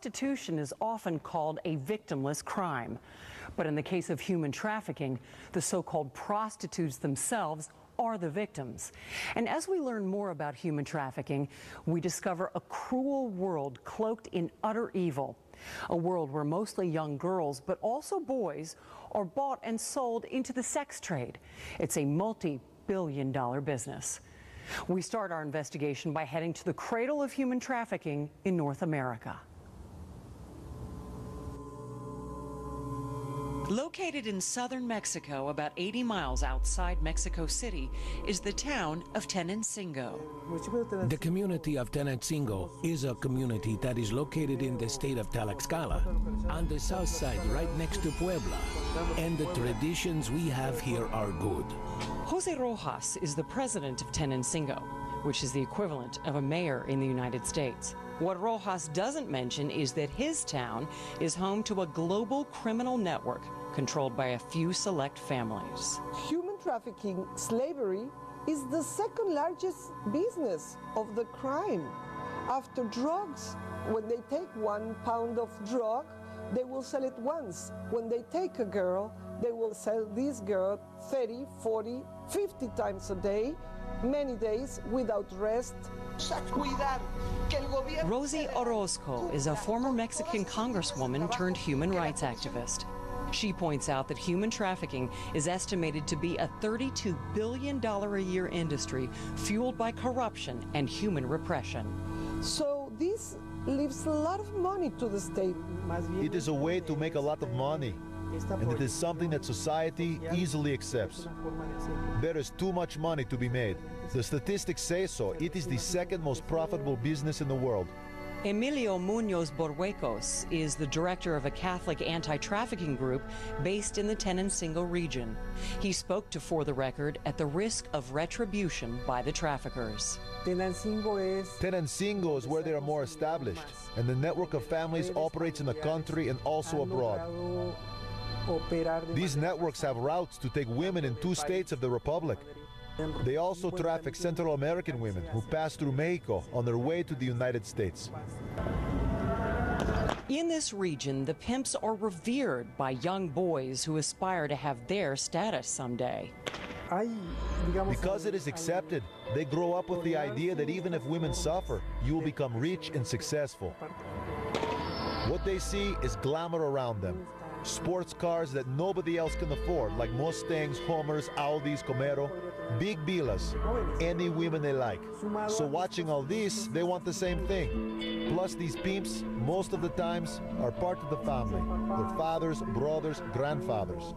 Prostitution is often called a victimless crime. But in the case of human trafficking, the so-called prostitutes themselves are the victims. And as we learn more about human trafficking, we discover a cruel world cloaked in utter evil. A world where mostly young girls, but also boys, are bought and sold into the sex trade. It's a multi-billion-dollar business. We start our investigation by heading to the cradle of human trafficking in North America. Located in southern Mexico, about 80 miles outside Mexico City, is the town of Tenancingo. The community of Tenancingo is a community that is located in the state of Tlaxcala, on the south side, right next to Puebla. And the traditions we have here are good. Jose Rojas is the president of Tenancingo, which is the equivalent of a mayor in the United States. What Rojas doesn't mention is that his town is home to a global criminal network controlled by a few select families. Human trafficking, slavery, is the second largest business of the crime. After drugs, when they take 1 pound of drug, they will sell it once. When they take a girl, they will sell this girl 30, 40, 50 times a day, many days without rest. Rosie Orozco is a former Mexican congresswoman turned human rights activist. She points out that human trafficking is estimated to be a $32 billion a year industry fueled by corruption and human repression. So this leaves a lot of money to the state. It is a way to make a lot of money, and it is something that society easily accepts. There is too much money to be made. The statistics say so. It is the second most profitable business in the world. Emilio Munoz Borhuecos is the director of a Catholic anti-trafficking group based in the Tenancingo region. He spoke to For the Record at the risk of retribution by the traffickers. Tenancingo is where they are more established, and the network of families operates in the country and also abroad. These networks have routes to take women in 2 states of the Republic. They also traffic Central American women who pass through Mexico on their way to the United States. In this region, the pimps are revered by young boys who aspire to have their status someday. Because it is accepted, they grow up with the idea that even if women suffer, you will become rich and successful. What they see is glamour around them. Sports cars that nobody else can afford, like Mustangs, Hummers, Audis, Camaro, big villas, any women they like. So watching all this, they want the same thing. Plus these pimps, most of the times, are part of the family. Their fathers, brothers, grandfathers.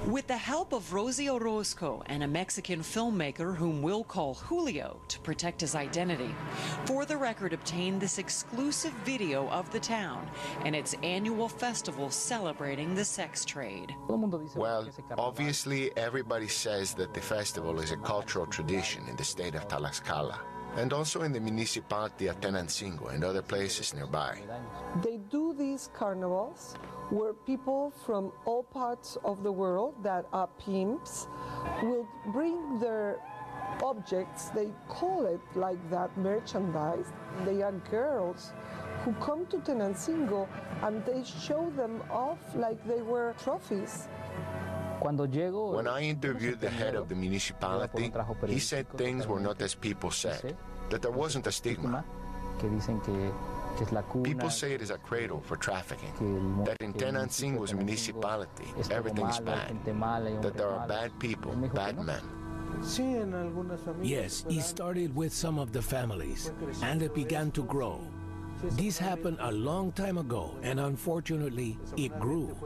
With the help of Rosie Orozco and a Mexican filmmaker whom we'll call Julio to protect his identity, For the Record obtained this exclusive video of the town and its annual festival celebrating the sex trade. Well, obviously everybody says that the festival is a cultural tradition in the state of Tlaxcala, and also in the municipality of Tenancingo and other places nearby. They do these carnivals where people from all parts of the world that are pimps will bring their objects, they call it like that, merchandise. They are girls who come to Tenancingo and they show them off like they were trophies. When I interviewed the head of the municipality, he said things were not as people said, that there wasn't a stigma. People say it is a cradle for trafficking, that in Tenancingo's municipality, everything is bad, that there are bad people, bad men. Yes, it started with some of the families, and it began to grow. This happened a long time ago, and unfortunately, it grew.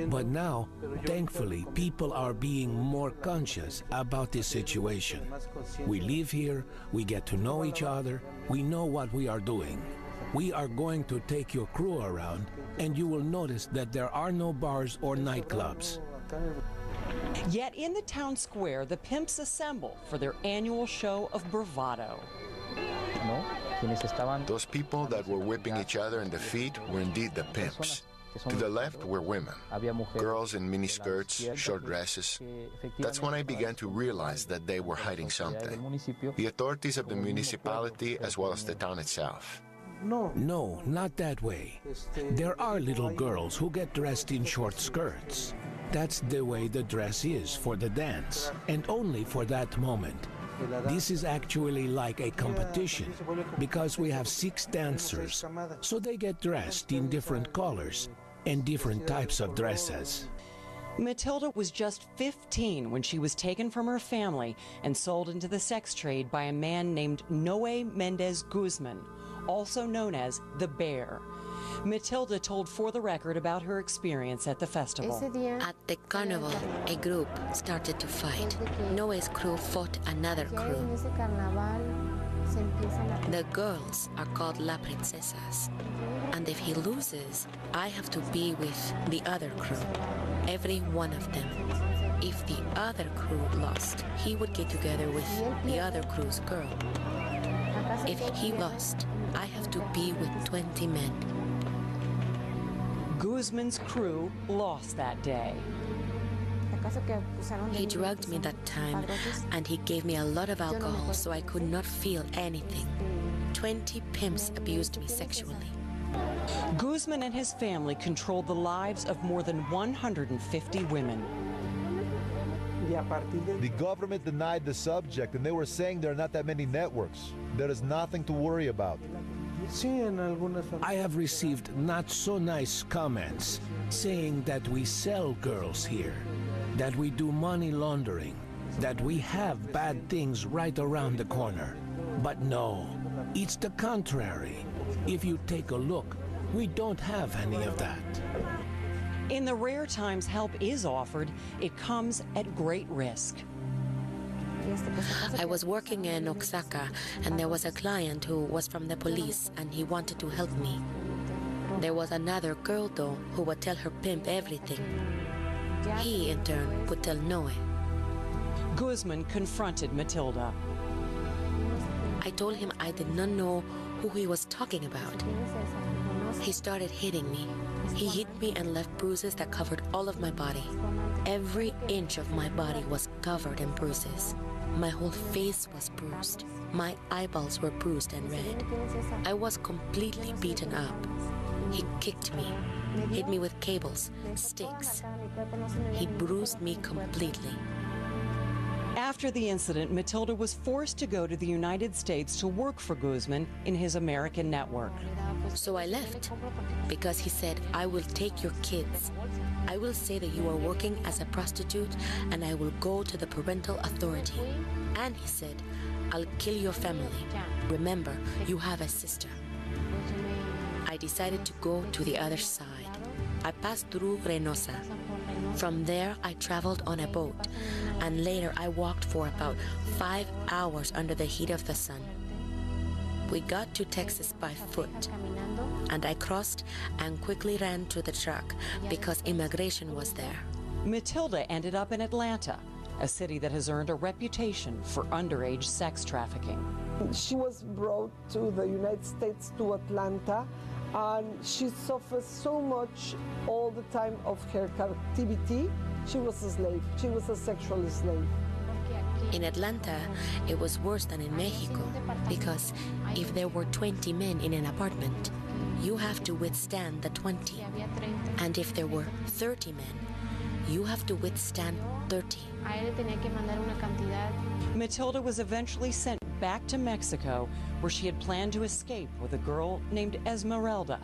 But now, thankfully, people are being more conscious about this situation. We live here, we get to know each other, we know what we are doing. We are going to take your crew around, and you will notice that there are no bars or nightclubs. Yet in the town square, the pimps assemble for their annual show of bravado. Those people that were whipping each other in the feet were indeed the pimps. To the left were women, girls in miniskirts, short dresses. That's when I began to realize that they were hiding something. The authorities of the municipality as well as the town itself. No, not that way. There are little girls who get dressed in short skirts. That's the way the dress is for the dance, and only for that moment. This is actually like a competition because we have 6 dancers, so they get dressed in different colors and different types of dresses. Matilda was just 15 when she was taken from her family and sold into the sex trade by a man named Noe Mendez Guzman, also known as the Bear. Matilda told For the Record about her experience at the festival. At the carnival, a group started to fight. Noe's crew fought another crew. The girls are called La Princesas. And if he loses, I have to be with the other crew. Every one of them. If the other crew lost, he would get together with the other crew's girl. If he lost, I have to be with 20 men. Guzman's crew lost that day. He drugged me that time, and he gave me a lot of alcohol, so I could not feel anything. 20 pimps abused me sexually. Guzman and his family controlled the lives of more than 150 women. The government denied the subject, and they were saying there are not that many networks. There is nothing to worry about. I have received not so nice comments saying that we sell girls here, that we do money laundering, that we have bad things right around the corner. But no, it's the contrary. If you take a look, we don't have any of that. In the rare times help is offered, it comes at great risk. I was working in Oaxaca, and there was a client who was from the police, and he wanted to help me. There was another girl, though, who would tell her pimp everything. He, in turn, would tell Noe. Guzman confronted Matilda. I told him I did not know who he was talking about. He started hitting me. He hit me and left bruises that covered all of my body. Every inch of my body was covered in bruises. My whole face was bruised. My eyeballs were bruised and red. I was completely beaten up. He kicked me, hit me with cables, sticks. He bruised me completely. After the incident, Matilda was forced to go to the United States to work for Guzman in his American network. So I left because he said, I will take your kids. I will say that you are working as a prostitute, and I will go to the parental authority. And he said, I'll kill your family. Remember, you have a sister. I decided to go to the other side. I passed through Reynosa. From there, I traveled on a boat, and later I walked for about 5 hours under the heat of the sun. We got to Texas by foot, and I crossed and quickly ran to the truck because immigration was there. Matilda ended up in Atlanta, a city that has earned a reputation for underage sex trafficking. She was brought to the United States, to Atlanta, and she suffered so much all the time of her captivity. She was a slave. She was a sexual slave. In Atlanta, it was worse than in Mexico, because if there were 20 men in an apartment, you have to withstand the 20. And if there were 30 men, you have to withstand 30. Matilda was eventually sent back to Mexico, where she had planned to escape with a girl named Esmeralda.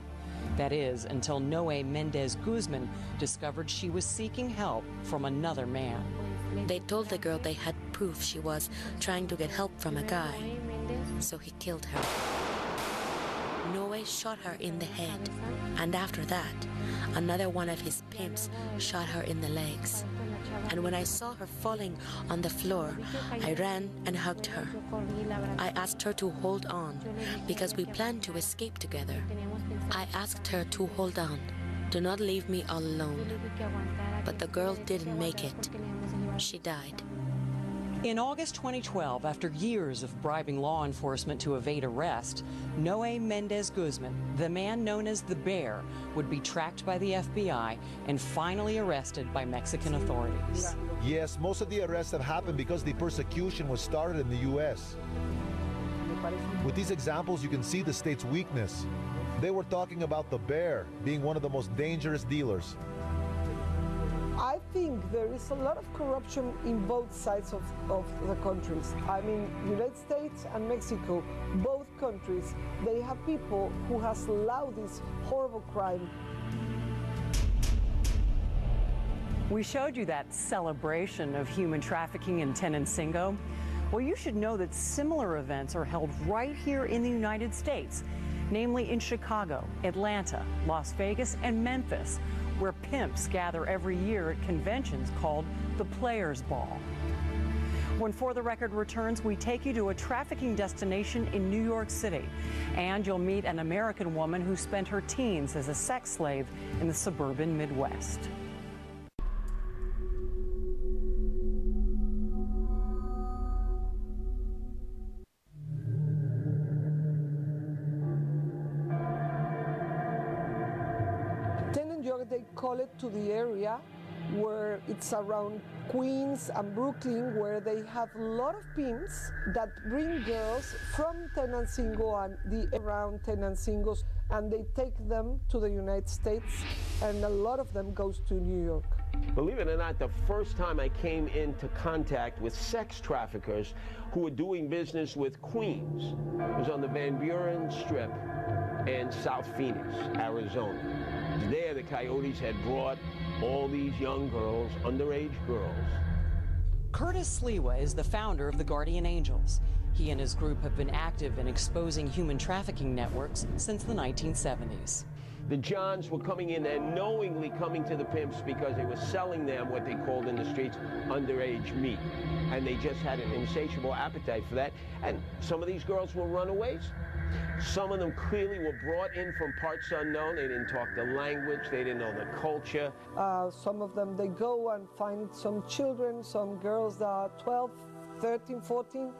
That is, until Noe Mendez Guzman discovered she was seeking help from another man. They told the girl they had proof she was trying to get help from a guy, so he killed her. Noe shot her in the head, and after that, another one of his pimps shot her in the legs. And when I saw her falling on the floor, I ran and hugged her. I asked her to hold on, because we planned to escape together. I asked her to hold on, do not leave me all alone. But the girl didn't make it. She died. In August 2012, after years of bribing law enforcement to evade arrest, Noe Mendez Guzman, the man known as the Bear, would be tracked by the FBI and finally arrested by Mexican authorities. Yes, most of the arrests have happened because the persecution was started in the U.S. With these examples, you can see the state's weakness. They were talking about the bear being one of the most dangerous dealers. I think there is a lot of corruption in both sides of the countries. I mean, United States and Mexico, both countries, they have people who has allowed this horrible crime. We showed you that celebration of human trafficking in Tenancingo. Well, you should know that similar events are held right here in the United States, namely in Chicago, Atlanta, Las Vegas, and Memphis, where pimps gather every year at conventions called the Players Ball. When For the Record returns, we take you to a trafficking destination in New York City, and you'll meet an American woman who spent her teens as a sex slave in the suburban Midwest. They call it to the area where it's around Queens and Brooklyn, where they have a lot of pimps that bring girls from Tenancingo and the around Tenancingo, and they take them to the United States, and a lot of them goes to New York. Believe it or not, the first time I came into contact with sex traffickers who were doing business with Queens was on the Van Buren Strip in South Phoenix, Arizona. There, the Coyotes had brought all these young girls, underage girls. Curtis Sliwa is the founder of the Guardian Angels. He and his group have been active in exposing human trafficking networks since the 1970s. The Johns were coming in and knowingly coming to the pimps because they were selling them what they called in the streets underage meat. And they just had an insatiable appetite for that. And some of these girls were runaways. Some of them clearly were brought in from parts unknown. They didn't talk the language, they didn't know the culture. Some of them, they go and find some children, some girls that are 12, 13, 14,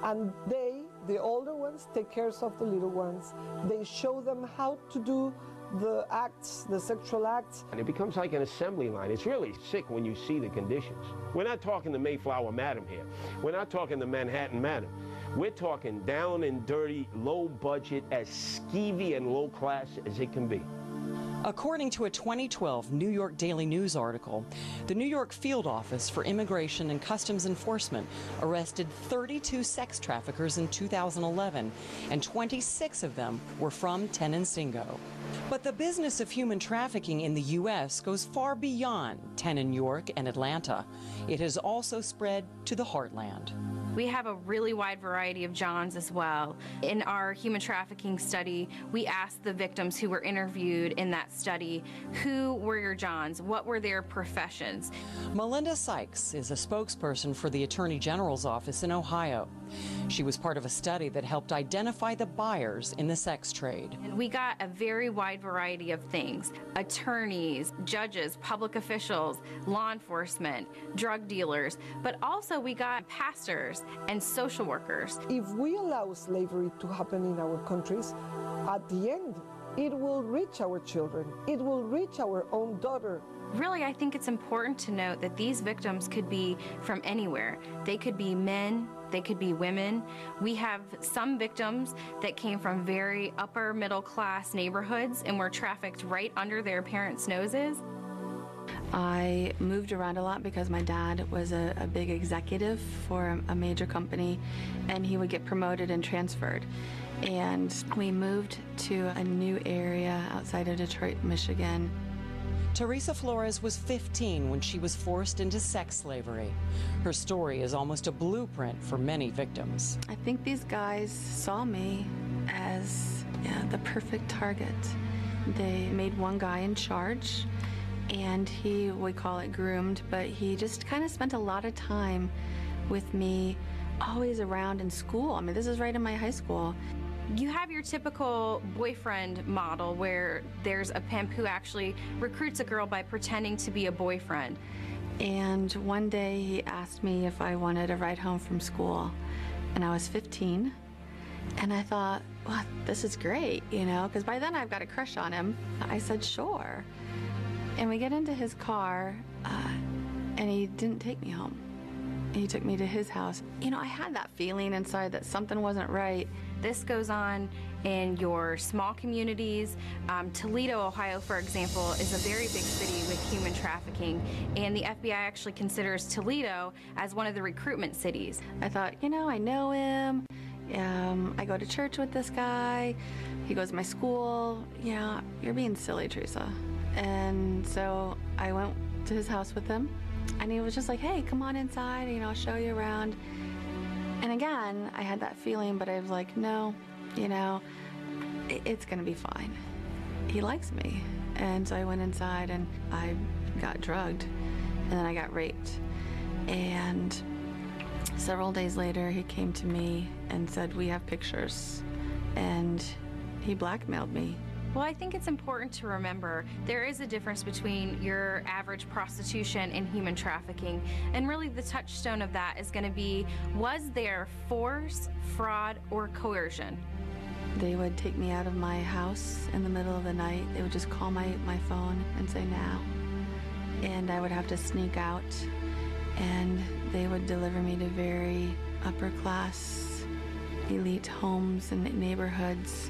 and they, the older ones, take care of the little ones. They show them how to do the acts, the sexual acts. And it becomes like an assembly line. It's really sick when you see the conditions. We're not talking the Mayflower Madam here. We're not talking the Manhattan Madam. We're talking down and dirty, low budget, as skeevy and low class as it can be. According to a 2012 New York Daily News article, the New York Field Office for Immigration and Customs Enforcement arrested 32 sex traffickers in 2011, and 26 of them were from Tenancingo. But the business of human trafficking in the U.S. goes far beyond Tenan, York, and Atlanta. It has also spread to the heartland. We have a really wide variety of Johns as well. In our human trafficking study, we asked the victims who were interviewed in that study, who were your Johns? What were their professions? Melinda Sykes is a spokesperson for the Attorney General's office in Ohio. She was part of a study that helped identify the buyers in the sex trade. And we got a very wide variety of things: attorneys, judges, public officials, law enforcement, drug dealers, but also we got pastors and social workers. If we allow slavery to happen in our countries, at the end, it will reach our children. It will reach our own daughter. Really, I think it's important to note that these victims could be from anywhere. They could be men, they could be women. We have some victims that came from very upper middle class neighborhoods and were trafficked right under their parents' noses. I moved around a lot because my dad was a big executive for a major company, and he would get promoted and transferred. And we moved to a new area outside of Detroit, Michigan. Teresa Flores was 15 when she was forced into sex slavery. Her story is almost a blueprint for many victims. I think these guys saw me as the perfect target. They made one guy in charge, and he, we call it groomed, but he just kind of spent a lot of time with me, always around in school. I mean, this is right in my high school. You have your typical boyfriend model where there's a pimp who actually recruits a girl by pretending to be a boyfriend. And one day he asked me if I wanted a ride home from school, and I was 15. And I thought, well, this is great, you know, because by then I've got a crush on him. I said, sure. And we get into his car, and he didn't take me home. He took me to his house. You know, I had that feeling inside that something wasn't right. This goes on in your small communities. Toledo, Ohio, for example, is a very big city with human trafficking, and the FBI actually considers Toledo as one of the recruitment cities. I thought, you know, I know him. I go to church with this guy. He goes to my school. Yeah, you're being silly, Teresa. And so I went to his house with him, and he was just like, hey, come on inside, you know, I'll show you around. And again, I had that feeling, but I was like, no, you know, it's gonna be fine. He likes me. And so I went inside and I got drugged, and then I got raped. And several days later, he came to me and said, we have pictures. And he blackmailed me. Well, I think it's important to remember there is a difference between your average prostitution and human trafficking. And really the touchstone of that is going to be, was there force, fraud, or coercion? They would take me out of my house in the middle of the night. They would just call my phone and say now. And I would have to sneak out, and they would deliver me to very upper class, elite homes and neighborhoods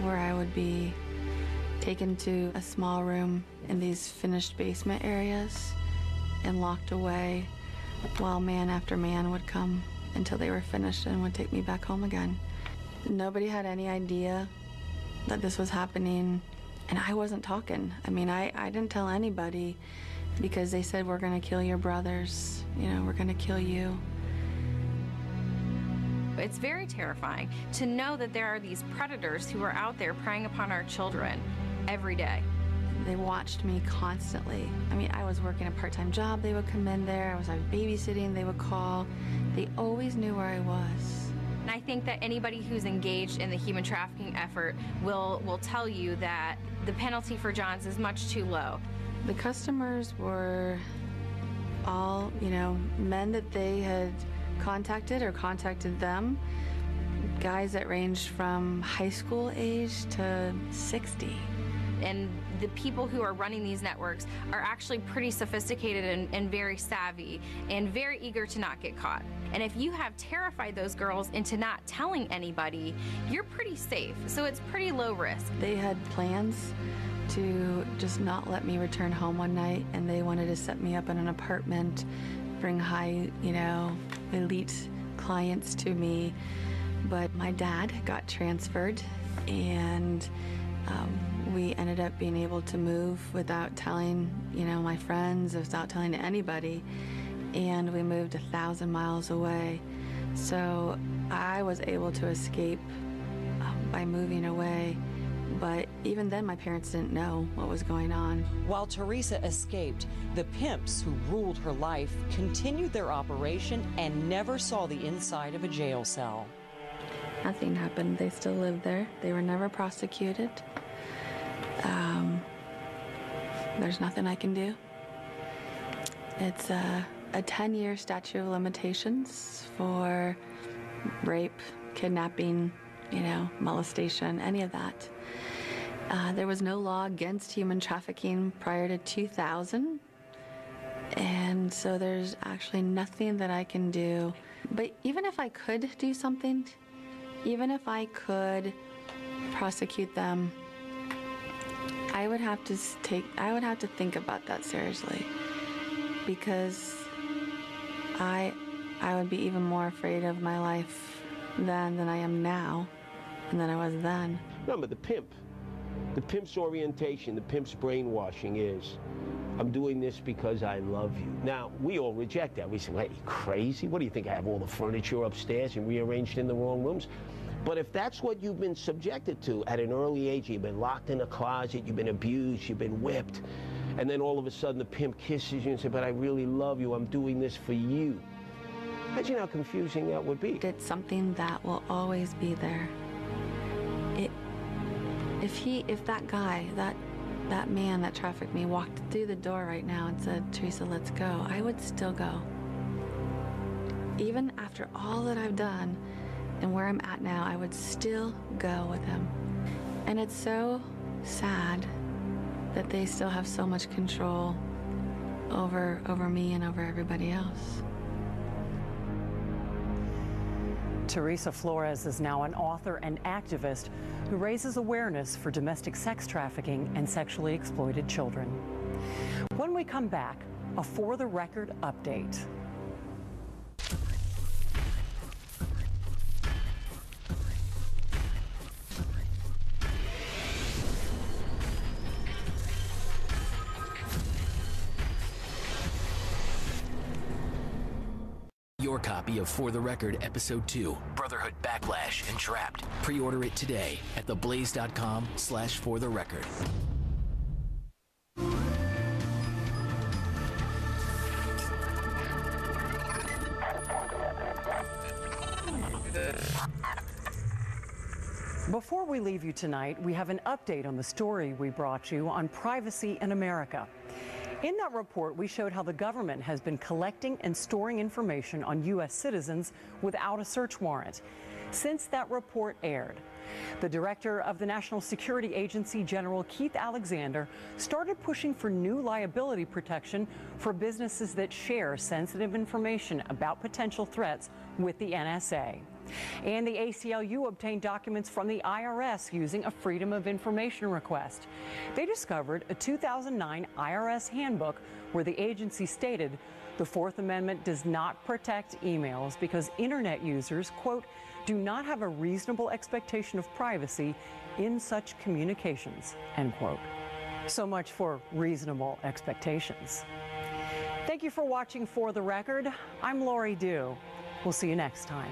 where I would be taken to a small room in these finished basement areas and locked away while man after man would come until they were finished and would take me back home again. Nobody had any idea that this was happening, and I wasn't talking. I mean, I didn't tell anybody because they said, we're gonna kill your brothers, you know, we're gonna kill you. It's very terrifying to know that there are these predators who are out there preying upon our children every day. They watched me constantly. I mean, I was working a part-time job, they would come in there, I was babysitting, they would call. They always knew where I was. And I think that anybody who's engaged in the human trafficking effort will tell you that the penalty for Johns is much too low. The customers were all, you know, men that they had contacted or contacted them, guys that ranged from high school age to 60. And the people who are running these networks are actually pretty sophisticated and very savvy and very eager to not get caught. And if you have terrified those girls into not telling anybody, you're pretty safe. So it's pretty low risk. They had plans to just not let me return home one night, and they wanted to set me up in an apartment, bring high, you know, elite clients to me. But my dad got transferred, and we ended up being able to move without telling, you know, my friends, without telling anybody, and we moved 1,000 miles away. So I was able to escape by moving away. But even then, my parents didn't know what was going on. While Teresa escaped, the pimps who ruled her life continued their operation and never saw the inside of a jail cell. Nothing happened. They still lived there. They were never prosecuted. There's nothing I can do. It's a 10-year statute of limitations for rape, kidnapping, you know, molestation, any of that. There was no law against human trafficking prior to 2000, and so there's actually nothing that I can do. But even if I could do something, even if I could prosecute them, I would have to think about that seriously, because I would be even more afraid of my life then than I am now, and than I was then. Remember, the pimp's orientation, the pimp's brainwashing is, I'm doing this because I love you. Now, we all reject that. We say, what, are you crazy? What do you think, I have all the furniture upstairs and rearranged in the wrong rooms? But if that's what you've been subjected to at an early age, you've been locked in a closet, you've been abused, you've been whipped, and then all of a sudden the pimp kisses you and says, but I really love you, I'm doing this for you. Imagine how confusing that would be. It's something that will always be there. If that guy, that man that trafficked me walked through the door right now and said, Teresa, let's go, I would still go. Even after all that I've done and where I'm at now, I would still go with him. And it's so sad that they still have so much control over me and over everybody else. Teresa Flores is now an author and activist who raises awareness for domestic sex trafficking and sexually exploited children. When we come back, a For the Record update. Your copy of For the Record Episode 2, Brotherhood Backlash and Trapped. Pre-order it today at theblaze.com/fortherecord. Before we leave you tonight, we have an update on the story we brought you on privacy in America. In that report, we showed how the government has been collecting and storing information on U.S. citizens without a search warrant. Since that report aired, the director of the National Security Agency, General Keith Alexander, started pushing for new liability protection for businesses that share sensitive information about potential threats with the NSA. And the ACLU obtained documents from the IRS using a Freedom of Information request. They discovered a 2009 IRS handbook where the agency stated the Fourth Amendment does not protect emails because internet users, quote, do not have a reasonable expectation of privacy in such communications, end quote. So much for reasonable expectations. Thank you for watching For the Record. I'm Lori Dew. We'll see you next time.